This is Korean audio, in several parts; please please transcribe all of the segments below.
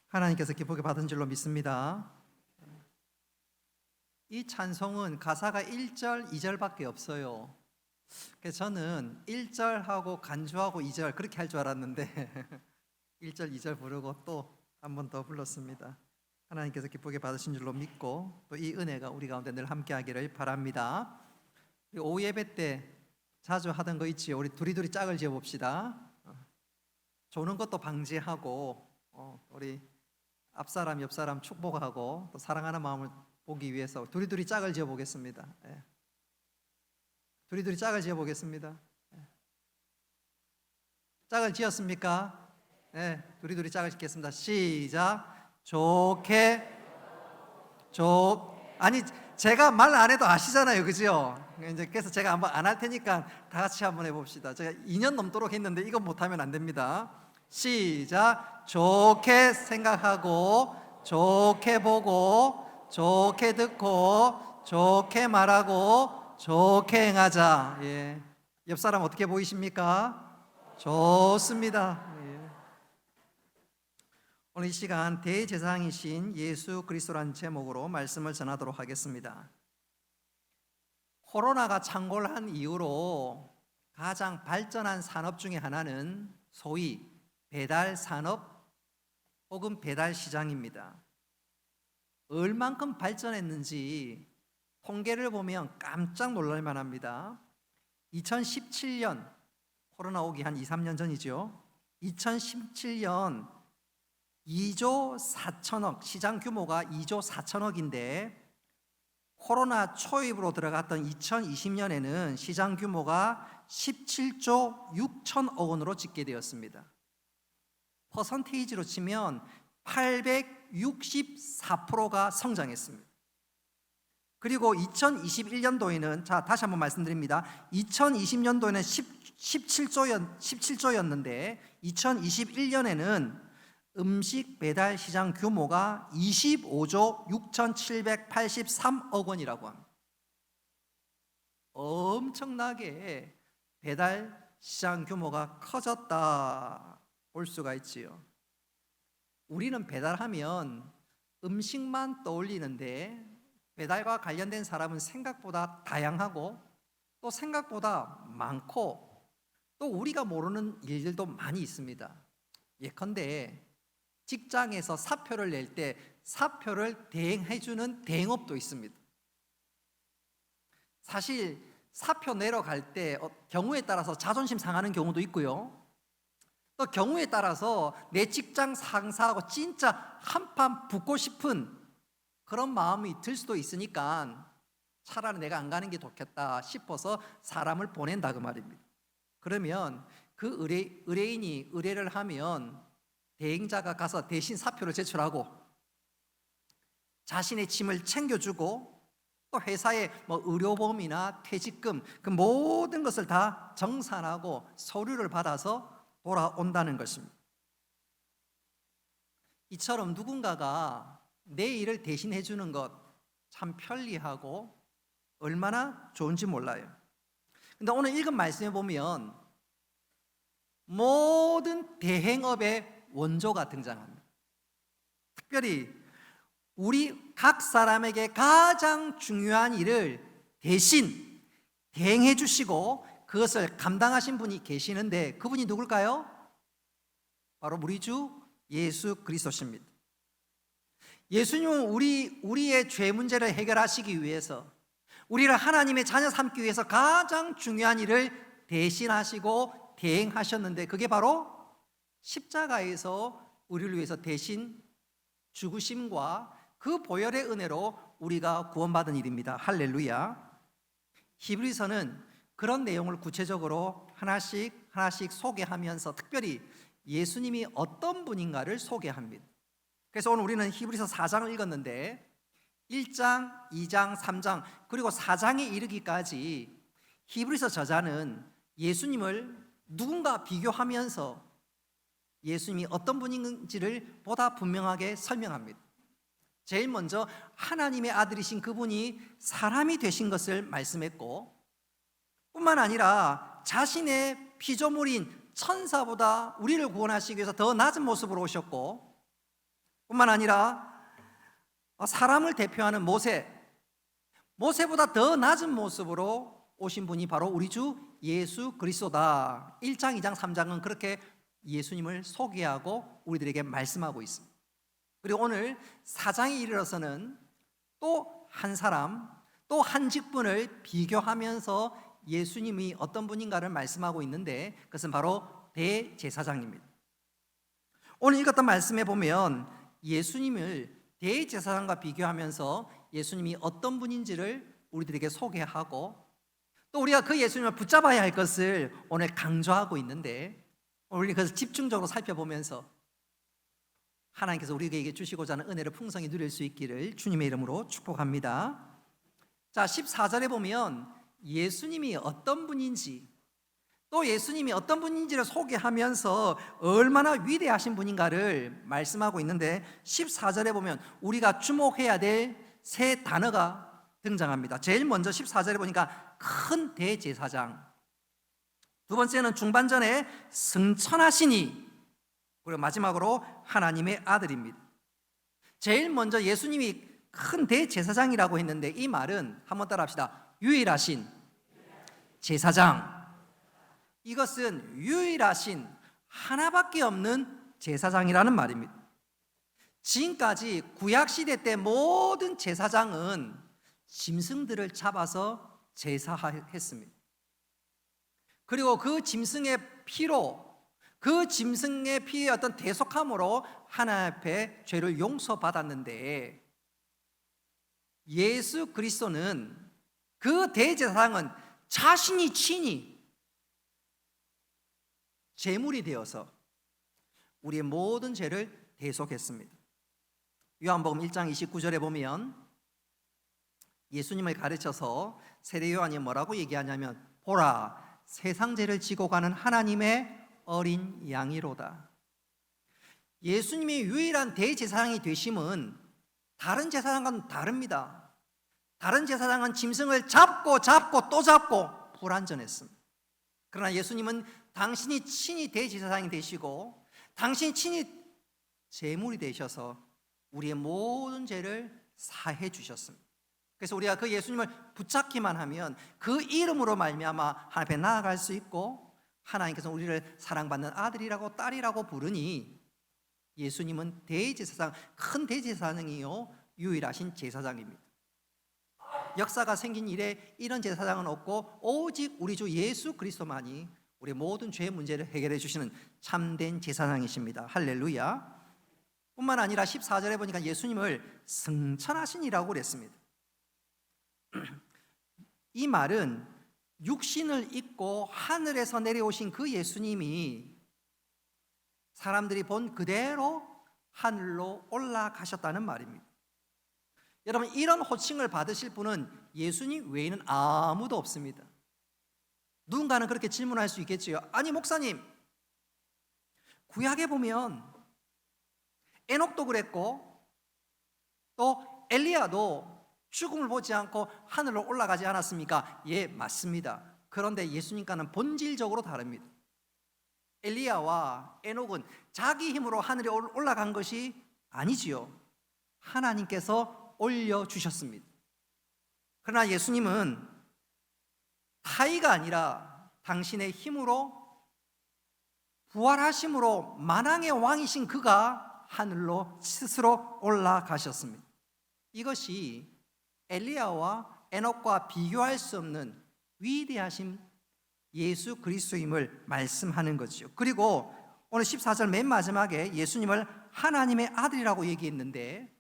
하나님께서 기쁘게 받은 줄로 믿습니다. 이 찬송은 가사가 1절, 2절밖에 없어요. 그래서 저는 1절하고 간주하고 2절 그렇게 할 줄 알았는데 1절, 2절 부르고 또 한 번 더 불렀습니다. 하나님께서 기쁘게 받으신 줄로 믿고 또 이 은혜가 우리 가운데 늘 함께 하기를 바랍니다. 오후 예배 때 자주 하던 거 있지요. 우리 두리두리 짝을 지어 봅시다. 조는 것도 방지하고 우리 앞사람 옆사람 축복하고 또 사랑하는 마음을 보기 위해서 두리두리 짝을 지어 보겠습니다. 두리두리 짝을 지어 보겠습니다. 짝을 지었습니까? 두리두리 짝을 짓겠습니다. 시작. 좋게 아니 제가 말 안 해도 아시잖아요, 그죠? 이제 그래서 제가 한번 안 할 테니까 다 같이 한번 해봅시다. 제가 2년 넘도록 했는데 이건 못하면 안 됩니다. 시작. 좋게 생각하고 좋게 보고 좋게 듣고 좋게 말하고 좋게 행하자. 옆 사람 어떻게 보이십니까? 좋습니다. 오늘 이 시간 대제사장이신 예수 그리스도라는 제목으로 말씀을 전하도록 하겠습니다. 코로나가 창궐한 이후로 가장 발전한 산업 중에 하나는 소위 배달 산업 혹은 배달 시장입니다. 얼만큼 발전했는지 통계를 보면 깜짝 놀랄 만합니다. 2017년 코로나 오기 한 2, 3년 전이죠. 2017년 2조 4천억, 시장 규모가 2조 4천억인데 코로나 초입으로 들어갔던 2020년에는 시장 규모가 17조 6천억 원으로 집계되었습니다. 퍼센테이지로 치면 864%가 성장했습니다. 그리고 2021년도에는 다시 한번 말씀드립니다. 2020년도에는 17조였는데 2021년에는 음식 배달 시장 규모가 25조 6,783억 원이라고 합니다. 엄청나게 배달 시장 규모가 커졌다 볼 수가 있지요. 우리는 배달하면 음식만 떠올리는데 배달과 관련된 사람은 생각보다 다양하고 또 생각보다 많고 또 우리가 모르는 일들도 많이 있습니다. 예컨대 직장에서 사표를 낼 때 사표를 대행해주는 대행업도 있습니다. 사실 사표 내러 갈 때 경우에 따라서 자존심 상하는 경우도 있고요. 또 경우에 따라서 내 직장 상사하고 진짜 한판 붙고 싶은 그런 마음이 들 수도 있으니까 차라리 내가 안 가는 게 좋겠다 싶어서 사람을 보낸다 그 말입니다. 그러면 그 의뢰인이 의뢰를 하면 대행자가 가서 대신 사표를 제출하고 자신의 짐을 챙겨주고 또 회사의 의료보험이나 퇴직금 그 모든 것을 다 정산하고 서류를 받아서 돌아온다는 것입니다. 이처럼 누군가가 내 일을 대신해 주는 것 참 편리하고 얼마나 좋은지 몰라요. 근데 오늘 읽은 말씀에 보면 모든 대행업의 원조가 등장합니다. 특별히 우리 각 사람에게 가장 중요한 일을 대신 대행해 주시고 그것을 감당하신 분이 계시는데 그분이 누굴까요? 바로 우리 주 예수 그리스도십니다. 예수님은 우리의 죄 문제를 해결하시기 위해서 우리를 하나님의 자녀 삼기 위해서 가장 중요한 일을 대신하시고 대행하셨는데 그게 바로 십자가에서 우리를 위해서 대신 죽으심과 그 보혈의 은혜로 우리가 구원받은 일입니다. 할렐루야. 히브리서는 그런 내용을 구체적으로 하나씩 소개하면서 특별히 예수님이 어떤 분인가를 소개합니다. 그래서 오늘 우리는 히브리서 4장을 읽었는데 1장, 2장, 3장 그리고 4장에 이르기까지 히브리서 저자는 예수님을 누군가 비교하면서 예수님이 어떤 분인지를 보다 분명하게 설명합니다. 제일 먼저 하나님의 아들이신 그분이 사람이 되신 것을 말씀했고 뿐만 아니라 자신의 피조물인 천사보다 우리를 구원하시기 위해서 더 낮은 모습으로 오셨고 뿐만 아니라 사람을 대표하는 모세보다 더 낮은 모습으로 오신 분이 바로 우리 주 예수 그리스도다. 1장, 2장, 3장은 그렇게 예수님을 소개하고 우리들에게 말씀하고 있습니다. 그리고 오늘 4장에 이르러서는 또 한 사람, 또 한 직분을 비교하면서 예수님이 어떤 분인가를 말씀하고 있는데, 그것은 바로 대제사장입니다. 오늘 읽었던 말씀에 보면 예수님을 대제사장과 비교하면서 예수님이 어떤 분인지를 우리들에게 소개하고, 또 우리가 그 예수님을 붙잡아야 할 것을 오늘 강조하고 있는데, 우리 그것을 집중적으로 살펴보면서 하나님께서 우리에게 주시고자 하는 은혜를 풍성히 누릴 수 있기를 주님의 이름으로 축복합니다. 자, 14절에 보면 예수님이 어떤 분인지, 또 예수님이 어떤 분인지를 소개하면서 얼마나 위대하신 분인가를 말씀하고 있는데, 14절에 보면 우리가 주목해야 될 세 단어가 등장합니다. 제일 먼저 14절에 보니까 큰 대제사장, 두 번째는 중반전에 승천하시니, 그리고 마지막으로 하나님의 아들입니다. 제일 먼저 예수님이 큰 대제사장이라고 했는데, 이 말은 한번 따라합시다. 유일하신 제사장. 이것은 유일하신 하나밖에 없는 제사장이라는 말입니다. 지금까지 구약시대 때 모든 제사장은 짐승들을 잡아서 제사했습니다. 그리고 그 짐승의 피로, 그 짐승의 피의 어떤 대속함으로 하나님 앞에 죄를 용서받았는데, 예수 그리스도는, 그 대제사장은 자신이 친히 제물이 되어서 우리의 모든 죄를 대속했습니다. 요한복음 1장 29절에 보면 예수님을 가르쳐서 세례 요한이 뭐라고 얘기하냐면, 보라, 세상 죄를 지고 가는 하나님의 어린 양이로다. 예수님이 유일한 대제사장이 되심은 다른 제사장과는 다릅니다. 다른 제사장은 짐승을 잡고 또 잡고 불완전했습니다. 그러나 예수님은 당신이 친히 대제사장이 되시고 당신이 친히 제물이 되셔서 우리의 모든 죄를 사해 주셨습니다. 그래서 우리가 그 예수님을 붙잡기만 하면 그 이름으로 말미암아 하나님 앞에 나아갈 수 있고, 하나님께서 우리를 사랑받는 아들이라고 딸이라고 부르니, 예수님은 대제사장, 큰 대제사장이요 유일하신 제사장입니다. 역사가 생긴 이래 이런 제사장은 없고 오직 우리 주 예수 그리스도만이 우리 모든 죄 문제를 해결해 주시는 참된 제사장이십니다. 할렐루야. 뿐만 아니라 14절에 보니까 예수님을 승천하시니라고 그랬습니다. 이 말은 육신을 입고 하늘에서 내려오신 그 예수님이 사람들이 본 그대로 하늘로 올라가셨다는 말입니다. 여러분, 이런 호칭을 받으실 분은 예수님 외에는 아무도 없습니다. 누군가는 그렇게 질문할 수 있겠지요. 아니 목사님, 구약에 보면 에녹도 그랬고 또 엘리야도 죽음을 보지 않고 하늘로 올라가지 않았습니까? 예, 맞습니다. 그런데 예수님과는 본질적으로 다릅니다. 엘리야와 에녹은 자기 힘으로 하늘에 올라간 것이 아니지요. 하나님께서 올려주셨습니다. 그러나 예수님은 타의가 아니라 당신의 힘으로, 부활하심으로 만왕의 왕이신 그가 하늘로 스스로 올라가셨습니다. 이것이 엘리야와 에녹과 비교할 수 없는 위대하신 예수 그리스도임을 말씀하는 거죠. 그리고 오늘 14절 맨 마지막에 예수님을 하나님의 아들이라고 얘기했는데,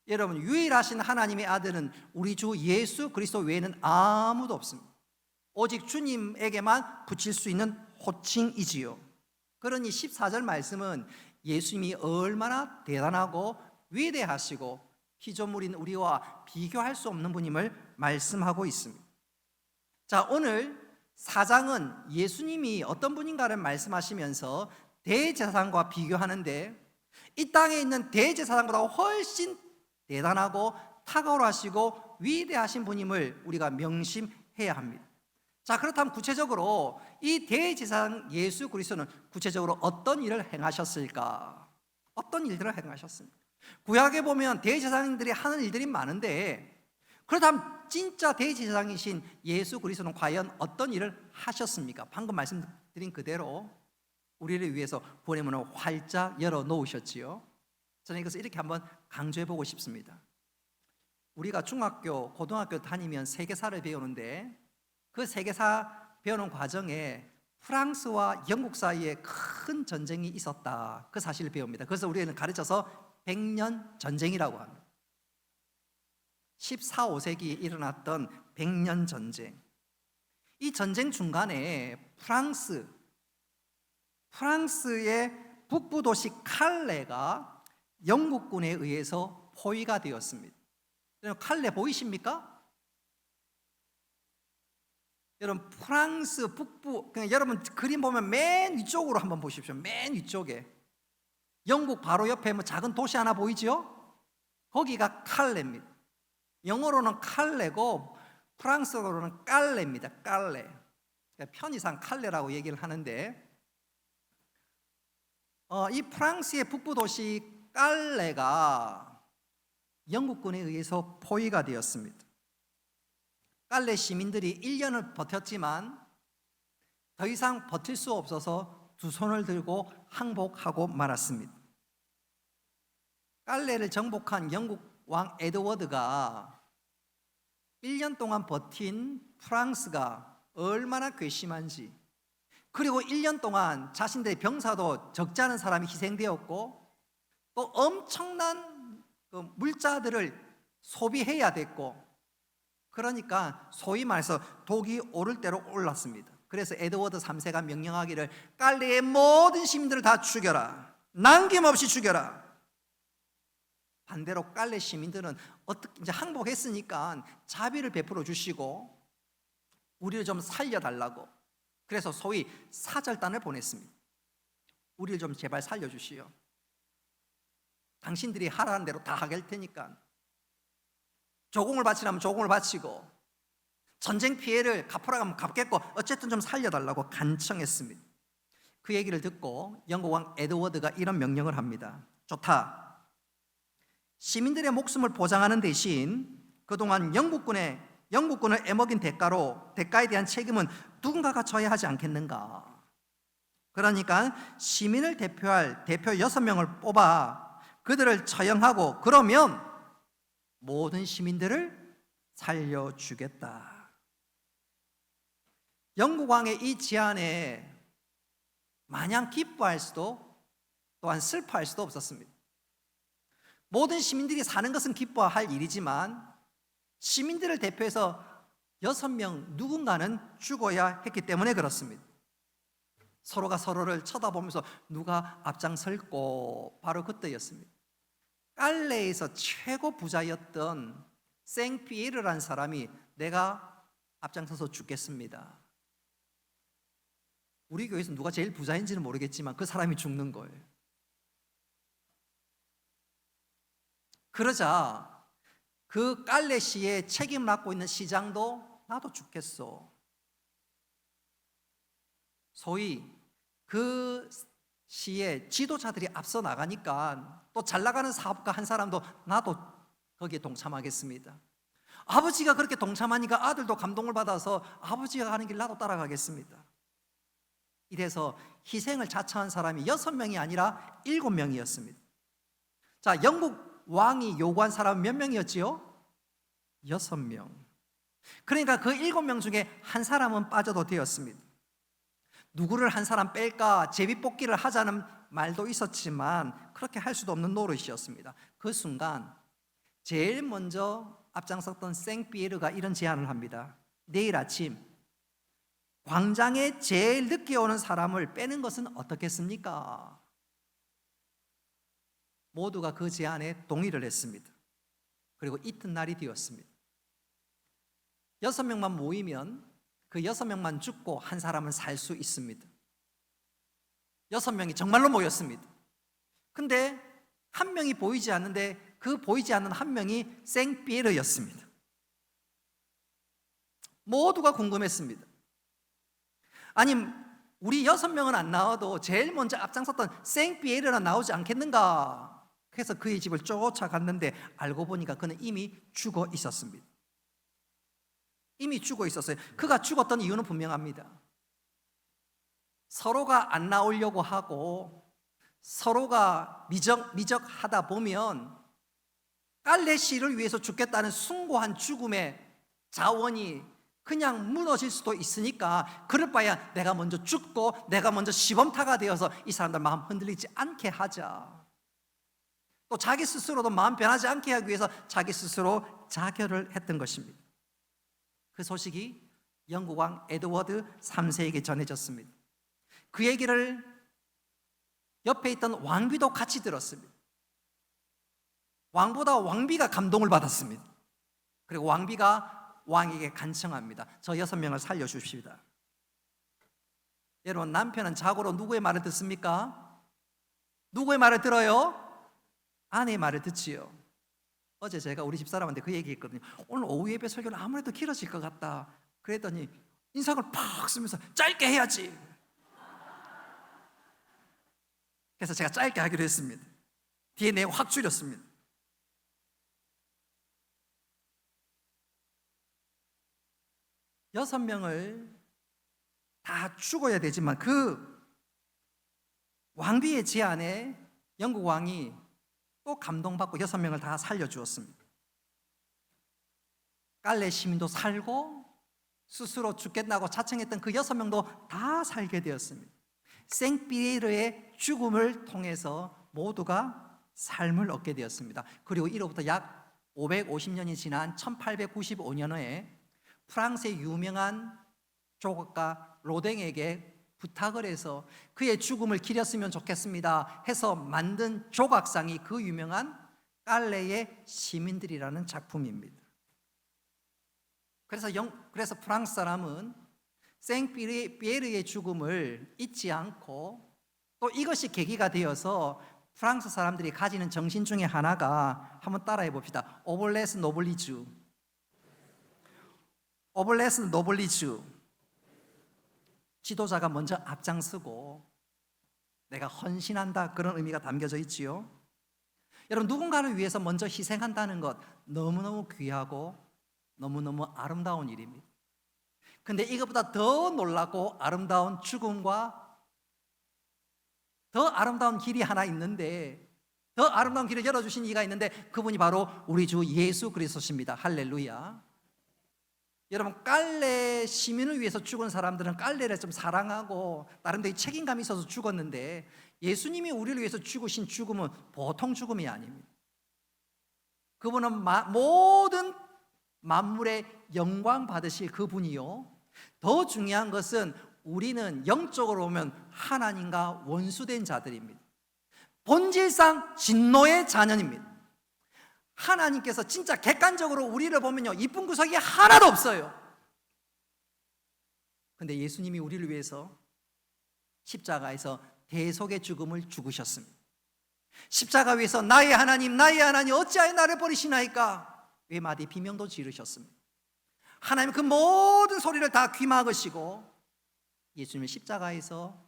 여러분, 유일하신 하나님의 아들은 우리 주 예수 그리스도 외에는 아무도 없습니다. 오직 주님에게만 붙일 수 있는 호칭이지요. 그러니 14절 말씀은 예수님이 얼마나 대단하고 위대하시고 피조물인 우리와 비교할 수 없는 분임을 말씀하고 있습니다. 자, 오늘 4장은 예수님이 어떤 분인가를 말씀하시면서 대제사장과 비교하는데, 이 땅에 있는 대제사장보다 훨씬 대단하고 탁월하시고 위대하신 분임을 우리가 명심해야 합니다. 자, 그렇다면 구체적으로 이 대제사장 예수 그리스도는 구체적으로 어떤 일을 행하셨을까? 어떤 일들을 행하셨습니까? 구약에 보면 대제사장들이 하는 일들이 많은데, 그렇다면 진짜 대제사장이신 예수 그리스도는 과연 어떤 일을 하셨습니까? 방금 말씀드린 그대로 우리를 위해서 구원의 문을 활짝 열어 놓으셨지요. 저는 이것을 이렇게 한번 강조해 보고 싶습니다. 우리가 중학교, 고등학교 다니면 세계사를 배우는데, 그 세계사 배우는 과정에 프랑스와 영국 사이에 큰 전쟁이 있었다, 그 사실을 배웁니다. 그래서 우리는 가르쳐서 100년 전쟁이라고 합니다. 14, 5세기에 일어났던 100년 전쟁. 이 전쟁 중간에 프랑스의 북부 도시 칼레가 영국군에 의해서 포위가 되었습니다. 여러분, 칼레 보이십니까? 여러분, 프랑스 북부, 그냥 여러분 그림 보면 맨 위쪽으로 한번 보십시오. 맨 위쪽에 영국 바로 옆에 뭐 작은 도시 하나 보이죠? 거기가 칼레입니다. 영어로는 칼레고 프랑스어로는 깔레입니다. 깔레. 편의상 칼레라고 얘기를 하는데, 이 프랑스의 북부 도시 깔레가 영국군에 의해서 포위가 되었습니다. 깔레 시민들이 1년을 버텼지만 더 이상 버틸 수 없어서 두 손을 들고 항복하고 말았습니다. 깔레를 정복한 영국 왕 에드워드가 1년 동안 버틴 프랑스가 얼마나 괘씸한지, 그리고 1년 동안 자신들의 병사도 적지 않은 사람이 희생되었고, 또 엄청난 그 물자들을 소비해야 됐고, 그러니까 소위 말해서 독이 오를 대로 올랐습니다. 그래서 에드워드 3세가 명령하기를 깔레의 모든 시민들을 다 죽여라, 남김없이 죽여라. 반대로 깔레 시민들은 어떻게 이제 항복했으니까 자비를 베풀어 주시고 우리를 좀 살려달라고, 그래서 소위 사절단을 보냈습니다. 우리를 좀 제발 살려주시오. 당신들이 하라는 대로 다 하게 할 테니까 조공을 바치라면 조공을 바치고, 전쟁 피해를 갚으라면 갚겠고, 어쨌든 좀 살려달라고 간청했습니다. 그 얘기를 듣고 영국 왕 에드워드가 이런 명령을 합니다. 좋다. 시민들의 목숨을 보장하는 대신 그동안 영국군을 애먹인 대가에 대한 책임은 누군가가 져야 하지 않겠는가. 그러니까 시민을 대표할 대표 6명을 뽑아 그들을 처형하고, 그러면 모든 시민들을 살려주겠다. 영국 왕의 이 제안에 마냥 기뻐할 수도 또한 슬퍼할 수도 없었습니다. 모든 시민들이 사는 것은 기뻐할 일이지만 시민들을 대표해서 6명 누군가는 죽어야 했기 때문에 그렇습니다. 서로가 서로를 쳐다보면서 누가 앞장설고, 바로 그때였습니다. 깔레에서 최고 부자였던 생피에르라는 사람이 내가 앞장서서 죽겠습니다. 우리 교회에서 누가 제일 부자인지는 모르겠지만 그 사람이 죽는 거예요. 그러자 그 깔레시의 책임을 맡고 있는 시장도 나도 죽겠어. 소위 그 시의 지도자들이 앞서 나가니까 또 잘 나가는 사업가 한 사람도 나도 거기에 동참하겠습니다. 아버지가 그렇게 동참하니까 아들도 감동을 받아서 아버지가 가는 길 나도 따라가겠습니다. 이래서 희생을 자처한 사람이 6명이 아니라 7명이었습니다. 자, 영국 왕이 요구한 사람은 몇 명이었지요? 6명. 그러니까 그 7명 중에 한 사람은 빠져도 되었습니다. 누구를 한 사람 뺄까 제비뽑기를 하자는 말도 있었지만 그렇게 할 수도 없는 노릇이었습니다. 그 순간 제일 먼저 앞장섰던 생피에르가 이런 제안을 합니다. 내일 아침 광장에 제일 늦게 오는 사람을 빼는 것은 어떻겠습니까? 모두가 그 제안에 동의를 했습니다. 그리고 이튿날이 되었습니다. 6명만 모이면 그 6명만 죽고 한 사람은 살 수 있습니다. 6명이 정말로 모였습니다. 근데 한 명이 보이지 않는데 그 보이지 않는 한 명이 생피에르였습니다. 모두가 궁금했습니다. 아니, 우리 6명은 안 나와도 제일 먼저 앞장섰던 생피에르는 나오지 않겠는가? 그래서 그의 집을 쫓아갔는데 알고 보니까 그는 이미 죽어 있었습니다. 이미 죽어 있었어요. 그가 죽었던 이유는 분명합니다. 서로가 안 나오려고 하고 서로가 미적하다 보면 깔레 씨를 위해서 죽겠다는 숭고한 죽음의 자원이 그냥 무너질 수도 있으니까 그럴 바에야 내가 먼저 죽고 내가 먼저 시범타가 되어서 이 사람들 마음 흔들리지 않게 하자. 또 자기 스스로도 마음 변하지 않게 하기 위해서 자기 스스로 자결을 했던 것입니다. 그 소식이 영국 왕 에드워드 3세에게 전해졌습니다. 그 얘기를 옆에 있던 왕비도 같이 들었습니다. 왕보다 왕비가 감동을 받았습니다. 그리고 왕비가 왕에게 간청합니다. 저 6명을 살려주십시다. 여러분, 남편은 자고로 누구의 말을 듣습니까? 누구의 말을 들어요? 아내의 말을 듣지요. 어제 제가 우리 집사람한테 그 얘기했거든요. 오늘 오후 예배 설교는 아무래도 길어질 것 같다. 그랬더니 인상을 팍 쓰면서 짧게 해야지. 그래서 제가 짧게 하기로 했습니다. 뒤에 내용 확 줄였습니다. 여섯 명을 다 죽어야 되지만 그 왕비의 제안에 영국 왕이 또 감동받고 6명을 다 살려주었습니다. 깔레 시민도 살고 스스로 죽겠다고 자청했던 그 6명도 다 살게 되었습니다. 생피에르의 죽음을 통해서 모두가 삶을 얻게 되었습니다. 그리고 이로부터 약 550년이 지난 1895년에 프랑스의 유명한 조각가 로댕에게 부탁을 해서 그의 죽음을 기렸으면 좋겠습니다 해서 만든 조각상이 그 유명한 깔레의 시민들이라는 작품입니다. 그래서 프랑스 사람은 생피에르의 죽음을 잊지 않고 또 이것이 계기가 되어서 프랑스 사람들이 가지는 정신 중에 하나가, 한번 따라해 봅시다. 오블레스 노블리주. 오블레스 노블리주. 지도자가 먼저 앞장서고 내가 헌신한다, 그런 의미가 담겨져 있지요. 여러분, 누군가를 위해서 먼저 희생한다는 것 너무너무 귀하고 너무너무 아름다운 일입니다. 근데 이것보다 더 놀랍고 아름다운 죽음과 더 아름다운 길이 하나 있는데, 더 아름다운 길을 열어주신 이가 있는데 그분이 바로 우리 주 예수 그리스도십니다. 할렐루야. 여러분, 깔레 시민을 위해서 죽은 사람들은 깔레를 좀 사랑하고 나름대로 책임감이 있어서 죽었는데, 예수님이 우리를 위해서 죽으신 죽음은 보통 죽음이 아닙니다. 그분은 모든 만물의 영광 받으실 그분이요, 더 중요한 것은 우리는 영적으로 보면 하나님과 원수된 자들입니다. 본질상 진노의 자녀입니다. 하나님께서 진짜 객관적으로 우리를 보면요, 이쁜 구석이 하나도 없어요. 근데 예수님이 우리를 위해서 십자가에서 대속의 죽음을 죽으셨습니다. 십자가 위에서 나의 하나님 어찌하여 나를 버리시나이까 외마디 비명도 지르셨습니다. 하나님 그 모든 소리를 다 귀막으시고 예수님을 십자가에서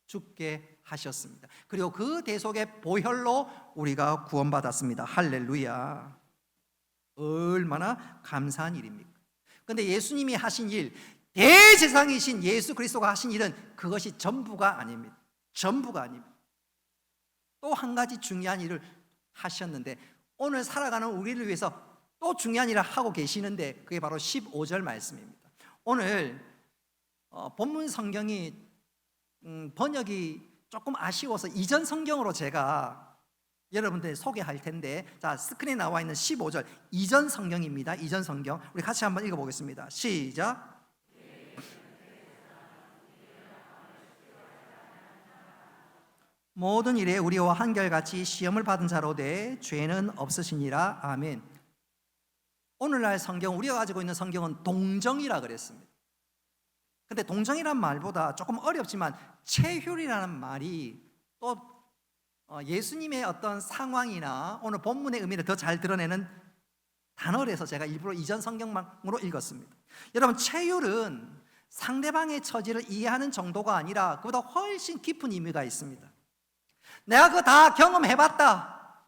죽게 하셨습니다. 그리고 그 대속의 보혈로 우리가 구원받았습니다. 할렐루야. 얼마나 감사한 일입니까? 그런데 예수님이 하신 일, 대제사장이신 예수 그리스도가 하신 일은 그것이 전부가 아닙니다. 전부가 아닙니다. 또 한 가지 중요한 일을 하셨는데, 오늘 살아가는 우리를 위해서 또 중요한 일을 하고 계시는데, 그게 바로 15절 말씀입니다. 오늘 본문 성경이 번역이 조금 아쉬워서 이전 성경으로 제가 여러분들 소개할 텐데, 자, 스크린에 나와 있는 15절 이전 성경입니다. 이전 성경 우리 같이 한번 읽어보겠습니다. 시작. 모든 일에 우리와 한결같이 시험을 받은 자로 돼 죄는 없으시니라. 아멘. 오늘날 성경, 우리가 가지고 있는 성경은 동정이라 그랬습니다. 근데 동정이란 말보다 조금 어렵지만 체휼이라는 말이 또 예수님의 어떤 상황이나 오늘 본문의 의미를 더 잘 드러내는 단어라서 제가 일부러 이전 성경만으로 읽었습니다. 여러분, 체휼은 상대방의 처지를 이해하는 정도가 아니라 그보다 훨씬 깊은 의미가 있습니다. 내가 그거 다 경험해봤다.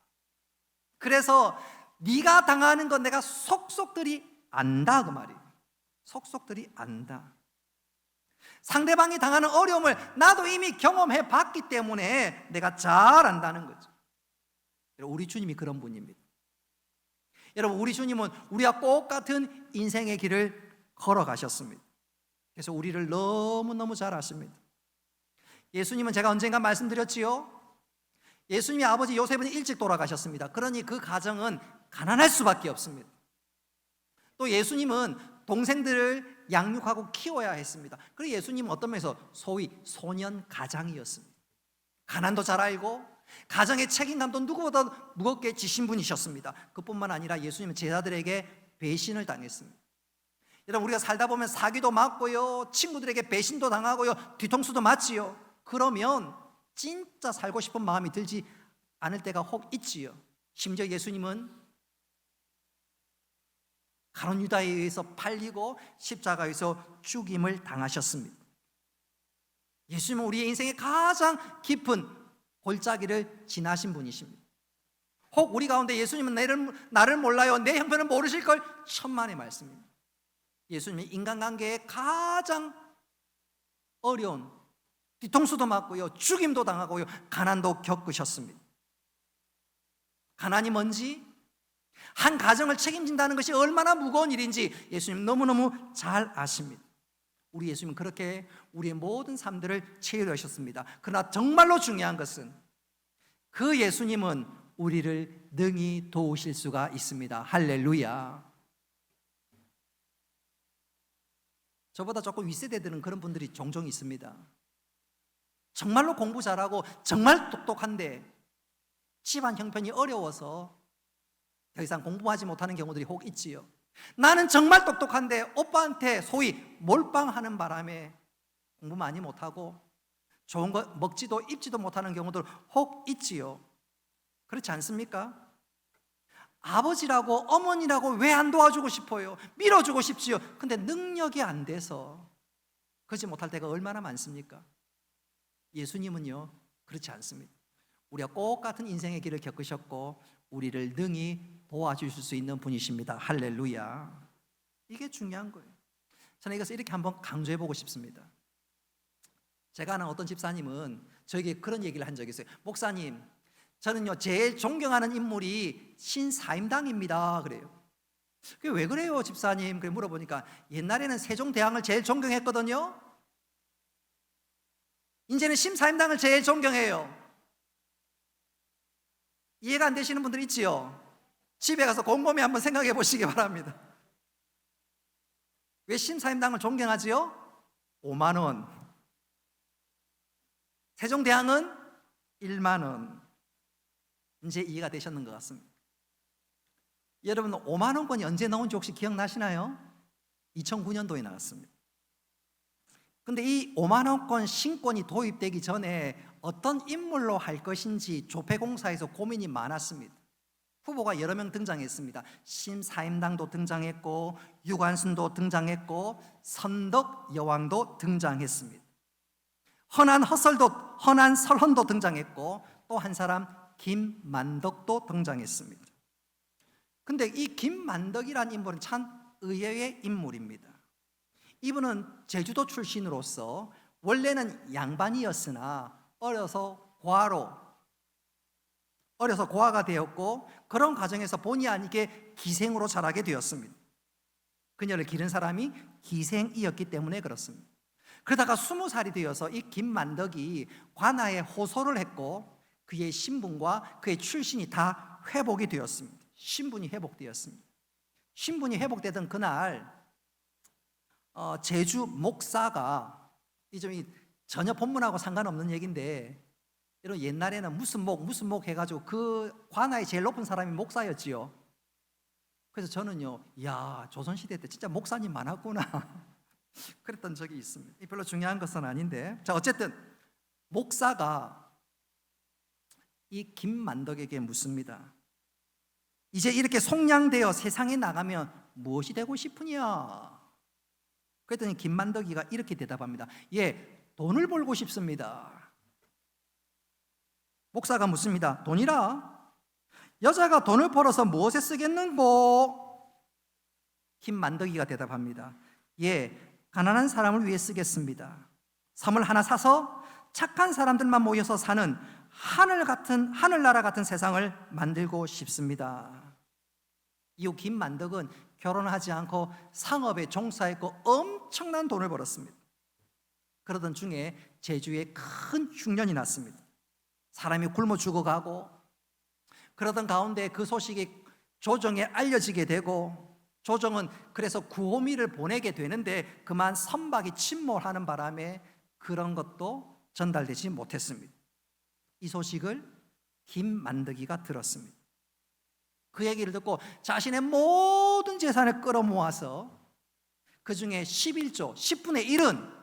그래서 네가 당하는 건 내가 속속들이 안다 그 말이에요. 속속들이 안다. 상대방이 당하는 어려움을 나도 이미 경험해 봤기 때문에 내가 잘 안다는 거죠. 우리 주님이 그런 분입니다. 여러분, 우리 주님은 우리와 똑같은 인생의 길을 걸어가셨습니다. 그래서 우리를 너무너무 잘 아십니다. 예수님은 제가 언젠가 말씀드렸지요, 예수님의 아버지 요셉은 일찍 돌아가셨습니다. 그러니 그 가정은 가난할 수밖에 없습니다. 또 예수님은 동생들을 양육하고 키워야 했습니다. 그리고 예수님은 어떤 면에서 소위 소년 가장이었습니다. 가난도 잘 알고 가정의 책임감도 누구보다 무겁게 지신 분이셨습니다. 그뿐만 아니라 예수님은 제자들에게 배신을 당했습니다. 여러분, 우리가 살다 보면 사기도 맞고요, 친구들에게 배신도 당하고요, 뒤통수도 맞지요. 그러면 진짜 살고 싶은 마음이 들지 않을 때가 혹 있지요. 심지어 예수님은 가룟 유다에 의해서 팔리고 십자가에서 죽임을 당하셨습니다. 예수님은 우리의 인생의 가장 깊은 골짜기를 지나신 분이십니다. 혹 우리 가운데 예수님은 나를 몰라요, 내 형편을 모르실 걸 천만의 말씀입니다. 예수님은 인간관계에 가장 어려운, 뒤통수도 맞고요, 죽임도 당하고요, 가난도 겪으셨습니다. 가난이 뭔지, 한 가정을 책임진다는 것이 얼마나 무거운 일인지 예수님 너무너무 잘 아십니다. 우리 예수님은 그렇게 우리의 모든 삶들을 채워주셨습니다. 그러나 정말로 중요한 것은 그 예수님은 우리를 능히 도우실 수가 있습니다. 할렐루야. 저보다 조금 윗세대들은 그런 분들이 종종 있습니다. 정말로 공부 잘하고 정말 똑똑한데 집안 형편이 어려워서 더 이상 공부하지 못하는 경우들이 혹 있지요. 나는 정말 똑똑한데 오빠한테 소위 몰빵하는 바람에 공부 많이 못하고 좋은 거 먹지도 입지도 못하는 경우들 혹 있지요. 그렇지 않습니까? 아버지라고 어머니라고 왜 안 도와주고 싶어요? 밀어주고 싶지요. 근데 능력이 안 돼서 그러지 못할 때가 얼마나 많습니까? 예수님은요, 그렇지 않습니다. 우리가 똑같은 인생의 길을 겪으셨고 우리를 능히 도와주실 수 있는 분이십니다. 할렐루야. 이게 중요한 거예요. 저는 이것을 이렇게 한번 강조해보고 싶습니다. 제가 아는 어떤 집사님은 저에게 그런 얘기를 한 적이 있어요. 목사님, 저는요 제일 존경하는 인물이 신사임당입니다. 그래요. 그게 왜 그래요 집사님? 그래 물어보니까 옛날에는 세종대왕을 제일 존경했거든요. 이제는 신사임당을 제일 존경해요. 이해가 안 되시는 분들 있지요? 집에 가서 곰곰이 한번 생각해 보시기 바랍니다. 왜 신사임당을 존경하지요? 5만 원. 세종대왕은 1만 원. 이제 이해가 되셨는 것 같습니다. 여러분, 5만 원권이 언제 나온지 혹시 기억나시나요? 2009년도에 나왔습니다. 근데 이 5만 원권 신권이 도입되기 전에 어떤 인물로 할 것인지 조폐공사에서 고민이 많았습니다. 후보가 여러 명 등장했습니다. 신사임당도 등장했고 유관순도 등장했고 선덕 여왕도 등장했습니다. 헌한 설헌도 등장했고 또 한 사람 김만덕도 등장했습니다. 근데 이 김만덕이라는 인물은 참 의외의 인물입니다. 이분은 제주도 출신으로서 원래는 양반이었으나 어려서 고아가 되었고 그런 과정에서 본의 아니게 기생으로 자라게 되었습니다. 그녀를 기른 사람이 기생이었기 때문에 그렇습니다. 그러다가 20살이 되어서 이 김만덕이 관아에 호소를 했고 그의 신분과 그의 출신이 다 회복이 되었습니다. 신분이 회복되었습니다. 신분이 회복되던 그날 제주 목사가 이 점이 전혀 본문하고 상관없는 얘기인데 이런 옛날에는 무슨 목 해가지고 그 관아에 제일 높은 사람이 목사였지요. 그래서 저는요, 야 조선시대 때 진짜 목사님 많았구나 그랬던 적이 있습니다. 별로 중요한 것은 아닌데 자 어쨌든 목사가 이 김만덕에게 묻습니다. 이제 이렇게 속량되어 세상에 나가면 무엇이 되고 싶으냐? 그랬더니 김만덕이가 이렇게 대답합니다. 예, 돈을 벌고 싶습니다. 목사가 묻습니다. 돈이라? 여자가 돈을 벌어서 무엇에 쓰겠는고? 김 만덕이가 대답합니다. 예, 가난한 사람을 위해 쓰겠습니다. 섬을 하나 사서 착한 사람들만 모여서 사는 하늘나라 같은 세상을 만들고 싶습니다. 이후 김만덕은 결혼하지 않고 상업에 종사했고 엄청난 돈을 벌었습니다. 그러던 중에 제주에 큰 흉년이 났습니다. 사람이 굶어 죽어가고, 그러던 가운데 그 소식이 조정에 알려지게 되고, 조정은 그래서 구호미를 보내게 되는데 그만 선박이 침몰하는 바람에 그런 것도 전달되지 못했습니다. 이 소식을 김만덕이가 들었습니다. 그 얘기를 듣고 자신의 모든 재산을 끌어모아서 그 중에 11조, 10분의 1은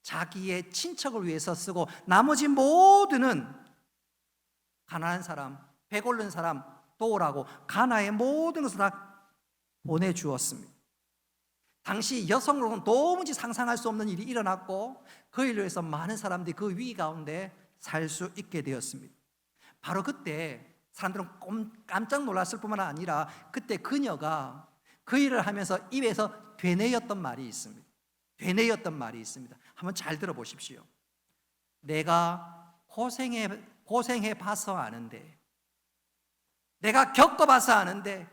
자기의 친척을 위해서 쓰고 나머지 모두는 가난한 사람, 배고른 사람 도우라고 가나의 모든 것을 다 보내주었습니다. 당시 여성으로는 도무지 상상할 수 없는 일이 일어났고 그 일로 해서 많은 사람들이 그 위기 가운데 살 수 있게 되었습니다. 바로 그때 사람들은 깜짝 놀랐을 뿐만 아니라 그때 그녀가 그 일을 하면서 입에서 되뇌었던 말이 있습니다. 되뇌었던 말이 있습니다. 한번 잘 들어보십시오. 내가 고생해 봐서 아는데, 내가 겪어봐서 아는데,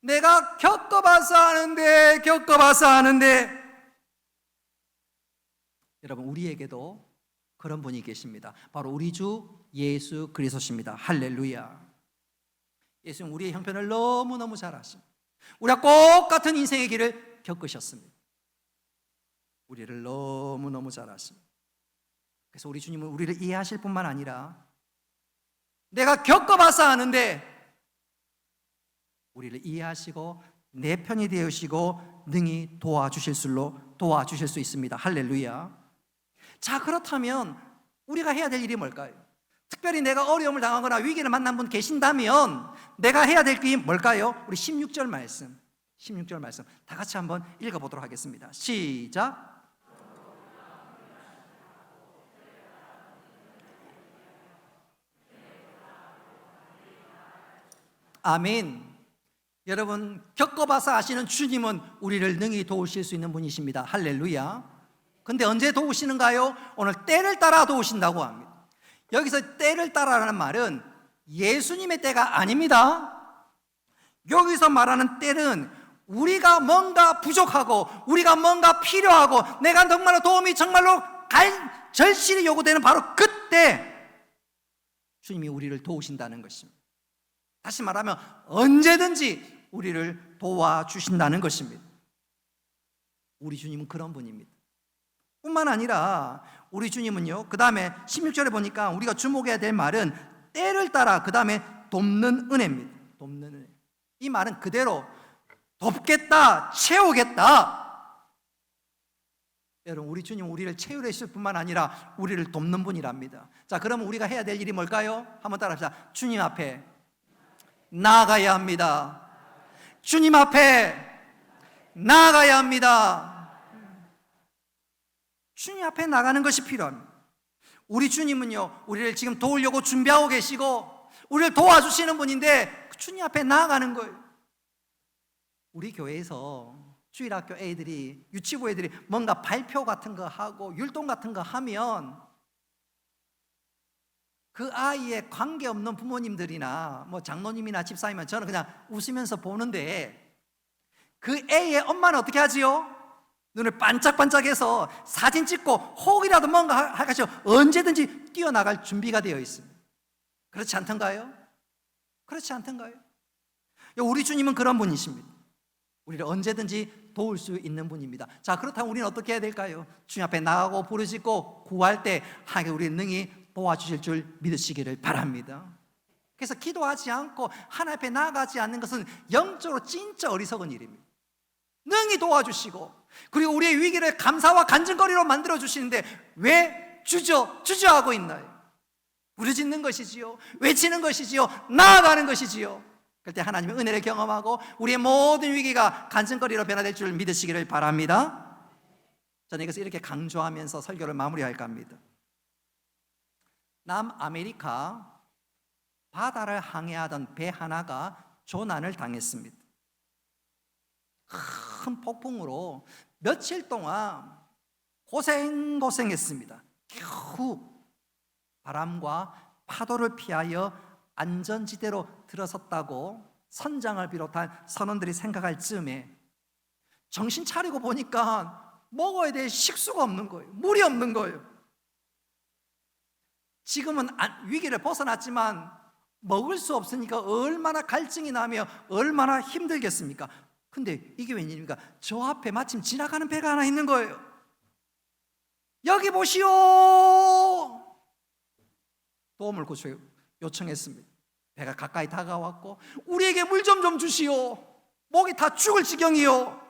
내가 겪어봐서 아는데. 여러분, 우리에게도 그런 분이 계십니다. 바로 우리 주 예수 그리스도십니다. 할렐루야. 예수는 우리의 형편을 너무너무 잘 아십니다. 우리가 똑같은 인생의 길을 겪으셨습니다. 우리를 너무너무 잘 아십니다. 그래서 우리 주님은 우리를 이해하실 뿐만 아니라 내가 겪어봐서 아는데 우리를 이해하시고 내 편이 되으시고 능히 도와주실 수 있습니다. 할렐루야. 자, 그렇다면 우리가 해야 될 일이 뭘까요? 특별히 내가 어려움을 당하거나 위기를 만난 분 계신다면 내가 해야 될 일이 뭘까요? 우리 16절 말씀 다 같이 한번 읽어보도록 하겠습니다. 시작. 아멘. 여러분, 겪어봐서 아시는 주님은 우리를 능히 도우실 수 있는 분이십니다. 할렐루야. 근데 언제 도우시는가요? 오늘 때를 따라 도우신다고 합니다. 여기서 때를 따라라는 말은 예수님의 때가 아닙니다. 여기서 말하는 때는 우리가 뭔가 부족하고 우리가 뭔가 필요하고 내가 정말로 도움이 정말로 절실히 요구되는 바로 그때 주님이 우리를 도우신다는 것입니다. 다시 말하면 언제든지 우리를 도와주신다는 것입니다. 우리 주님은 그런 분입니다. 뿐만 아니라 우리 주님은요, 그 다음에 16절에 보니까 우리가 주목해야 될 말은 때를 따라 그 다음에 돕는 은혜입니다. 돕는 은혜. 이 말은 그대로 돕겠다, 채우겠다. 여러분, 우리 주님은 우리를 채우실 뿐만 아니라 우리를 돕는 분이랍니다. 자, 그러면 우리가 해야 될 일이 뭘까요? 한번 따라합시다. 주님 앞에 나아가야 합니다. 주님 앞에 나아가야 합니다. 주님 앞에 나가는 것이 필요합니다. 우리 주님은요, 우리를 지금 도우려고 준비하고 계시고 우리를 도와주시는 분인데 주님 앞에 나아가는 거예요. 우리 교회에서 주일학교 애들이, 유치부 애들이 뭔가 발표 같은 거 하고 율동 같은 거 하면 그 아이의 관계없는 부모님들이나 뭐 장로님이나 집사님은 저는 그냥 웃으면서 보는데 그 애의 엄마는 어떻게 하지요? 눈을 반짝반짝해서 사진 찍고 혹이라도 뭔가 할까요? 언제든지 뛰어나갈 준비가 되어 있습니다. 그렇지 않던가요? 그렇지 않던가요? 우리 주님은 그런 분이십니다. 우리를 언제든지 도울 수 있는 분입니다. 자, 그렇다면 우리는 어떻게 해야 될까요? 주님 앞에 나가고 부르짖고 구할 때 하나님께 우리를 능히 도와주실 줄 믿으시기를 바랍니다. 그래서 기도하지 않고 하나님 앞에 나아가지 않는 것은 영적으로 진짜 어리석은 일입니다. 능히 도와주시고 그리고 우리의 위기를 감사와 간증거리로 만들어주시는데 왜 주저하고 있나요? 부르짖는 것이지요, 외치는 것이지요, 나아가는 것이지요. 그때 하나님의 은혜를 경험하고 우리의 모든 위기가 간증거리로 변화될 줄 믿으시기를 바랍니다. 저는 이것을 이렇게 강조하면서 설교를 마무리할까 합니다. 남아메리카 바다를 항해하던 배 하나가 조난을 당했습니다. 큰 폭풍으로 며칠 동안 고생했습니다. 겨우 바람과 파도를 피하여 안전지대로 들어섰다고 선장을 비롯한 선원들이 생각할 즈음에 정신 차리고 보니까 먹어야 될 식수가 없는 거예요. 물이 없는 거예요. 지금은 위기를 벗어났지만 먹을 수 없으니까 얼마나 갈증이 나며 얼마나 힘들겠습니까? 근데 이게 웬일입니까? 저 앞에 마침 지나가는 배가 하나 있는 거예요. 여기 보시오! 도움을 요청했습니다. 배가 가까이 다가왔고 우리에게 물 좀 주시오. 목이 다 죽을 지경이요.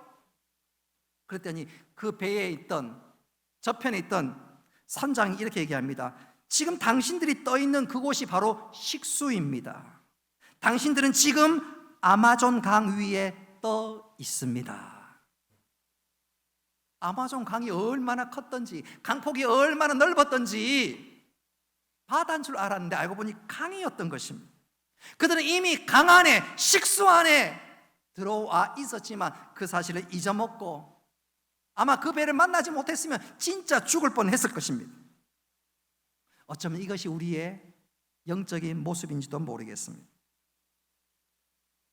그랬더니 그 배에 있던 저편에 있던 선장이 이렇게 얘기합니다. 지금 당신들이 떠 있는 그곳이 바로 식수입니다. 당신들은 지금 아마존 강 위에 떠 있습니다. 아마존 강이 얼마나 컸던지, 강폭이 얼마나 넓었던지 바다인 줄 알았는데 알고 보니 강이었던 것입니다. 그들은 이미 강 안에, 식수 안에 들어와 있었지만 그 사실을 잊어먹고 아마 그 배를 만나지 못했으면 진짜 죽을 뻔했을 것입니다. 어쩌면 이것이 우리의 영적인 모습인지도 모르겠습니다.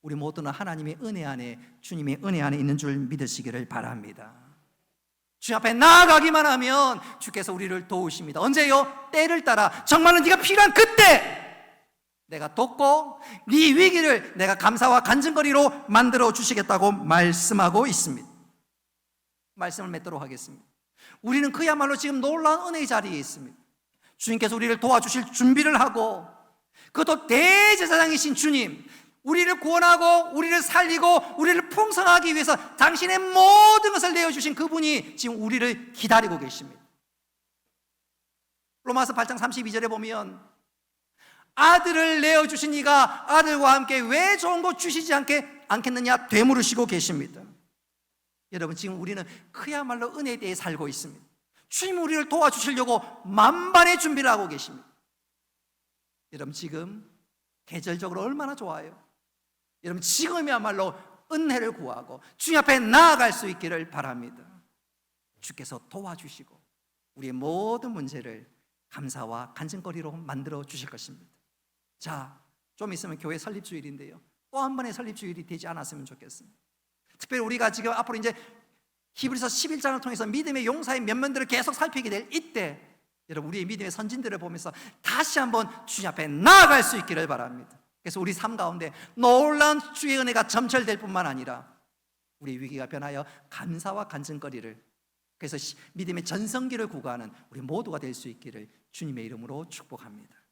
우리 모두는 하나님의 은혜 안에, 주님의 은혜 안에 있는 줄 믿으시기를 바랍니다. 주 앞에 나아가기만 하면 주께서 우리를 도우십니다. 언제요? 때를 따라 정말로 네가 필요한 그때 내가 돕고 네 위기를 내가 감사와 간증거리로 만들어 주시겠다고 말씀하고 있습니다. 말씀을 맺도록 하겠습니다. 우리는 그야말로 지금 놀라운 은혜의 자리에 있습니다. 주님께서 우리를 도와주실 준비를 하고 그것도 대제사장이신 주님, 우리를 구원하고 우리를 살리고 우리를 풍성하기 위해서 당신의 모든 것을 내어주신 그분이 지금 우리를 기다리고 계십니다. 로마서 8장 32절에 보면 아들을 내어주신 이가 아들과 함께 왜 좋은 것 주시지 않겠느냐 되물으시고 계십니다. 여러분, 지금 우리는 그야말로 은혜에 대해 살고 있습니다. 주님 우리를 도와주시려고 만반의 준비를 하고 계십니다. 여러분, 지금 계절적으로 얼마나 좋아요. 여러분, 지금이야말로 은혜를 구하고 주님 앞에 나아갈 수 있기를 바랍니다. 주께서 도와주시고 우리의 모든 문제를 감사와 간증거리로 만들어 주실 것입니다. 자, 좀 있으면 교회 설립주일인데요, 또 한 번의 설립주일이 되지 않았으면 좋겠습니다. 특별히 우리가 지금 앞으로 이제 히브리서 11장을 통해서 믿음의 용사의 면면들을 계속 살피게 될 이때, 여러분, 우리의 믿음의 선진들을 보면서 다시 한번 주님 앞에 나아갈 수 있기를 바랍니다. 그래서 우리 삶 가운데 놀라운 주의 은혜가 점철될 뿐만 아니라 우리의 위기가 변하여 감사와 간증거리를, 그래서 믿음의 전성기를 구가하는 우리 모두가 될 수 있기를 주님의 이름으로 축복합니다.